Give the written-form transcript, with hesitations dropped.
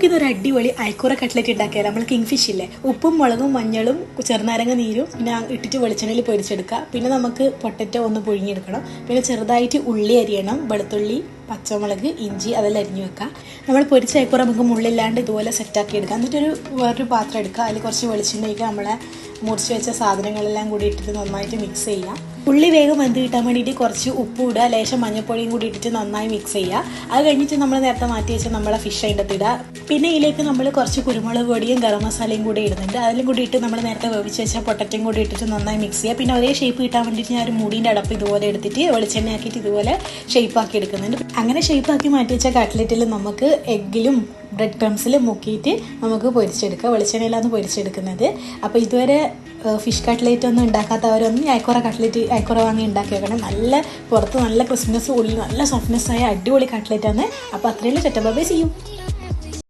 നമുക്കിതൊരു അടിപൊളി അയക്കൂറ കട്ട്ലറ്റ് ഉണ്ടാക്കിയാൽ നമ്മൾ കിങ് ഫിഷ് ഇല്ലേ, ഉപ്പും മുളകും മഞ്ഞളും ചെറുനാരങ്ങ നീരും പിന്നെ ഇട്ടിട്ട് വെളിച്ചെണ്ണയിൽ പൊരിച്ചെടുക്കുക. പിന്നെ നമുക്ക് പൊട്ടറ്റോ ഒന്ന് പുഴുങ്ങിയെടുക്കണം. പിന്നെ ചെറുതായിട്ട് ഉള്ളി അരിയണം, വെളുത്തുള്ളി, പച്ചമുളക്, ഇഞ്ചി അതെല്ലാം അരിഞ്ഞു വെക്കുക. നമ്മൾ പൊരിച്ച അയക്കൂറ നമുക്ക് മുള്ളില്ലാണ്ട് ഇതുപോലെ സെറ്റാക്കി എടുക്കുക. എന്നിട്ടൊരു വേറൊരു പാത്രം എടുക്കുക. അതിൽ കുറച്ച് വെളിച്ചെണ്ണ ഒഴിക്കുക. നമ്മളെ മുറിച്ച് വെച്ച സാധനങ്ങളെല്ലാം കൂടി ഇട്ടിട്ട് നന്നായിട്ട് മിക്സ് ചെയ്യുക. ഉള്ളി വേഗം വെന്ത് കിട്ടാൻ വേണ്ടിയിട്ട് കുറച്ച് ഉപ്പ് ഇടുക, ലേശം മഞ്ഞൾപ്പൊടിയും കൂടി ഇട്ടിട്ട് നന്നായി മിക്സ് ചെയ്യുക. അത് കഴിഞ്ഞിട്ട് നമ്മൾ നേരത്തെ മാറ്റി വെച്ച നമ്മളെ ഫിഷ് അതിൻ്റെ അകത്ത് ഇടുക. പിന്നെ ഇതിലേക്ക് നമ്മൾ കുറച്ച് കുരുമുളക് പൊടിയും ഗരം മസാലയും കൂടി ഇടുന്നുണ്ട്. അതിലും കൂടി ഇട്ട് നമ്മൾ നേരത്തെ വേവിച്ച് വെച്ച പൊട്ടറ്റയും കൂടി ഇട്ടിട്ട് നന്നായി മിക്സ് ചെയ്യുക. പിന്നെ ഒരേ ഷേപ്പ് കിട്ടാൻ വേണ്ടിയിട്ട് ഞാൻ ഒരു മുടീൻ്റെ അടപ്പ് ഇതുപോലെ എടുത്തിട്ട് വെളിച്ചെണ്ണ ആക്കിയിട്ട് ഇതുപോലെ ഷേപ്പാക്കി എടുക്കുന്നുണ്ട്. അങ്ങനെ ഷേപ്പാക്കി മാറ്റി വെച്ച കട്ട്ലറ്റിൽ നമുക്ക് എഗ്ഗിലും ബ്രെഡ് ക്രംസിൽ മുക്കിയിട്ട് നമുക്ക് പൊരിച്ചെടുക്കുക. വെളിച്ചെണ്ണയിലാണ് പൊരിച്ചെടുക്കുന്നത്. അപ്പോൾ ഇതുവരെ ഫിഷ് കട്ട്ലേറ്റ് ഒന്നും ഉണ്ടാക്കാത്തവരൊന്നും അയക്കൂറ വാങ്ങി ഉണ്ടാക്കി വെക്കണം. നല്ല പുറത്ത് നല്ല ക്രിസ്മസ്, ഉള്ളിൽ നല്ല സോഫ്റ്റ്നെസ് ആയ അടിപൊളി കട്ട്ലേറ്റാണ്. അപ്പോൾ അത്രയുള്ള സെറ്റപ്പ് ചെയ്യും.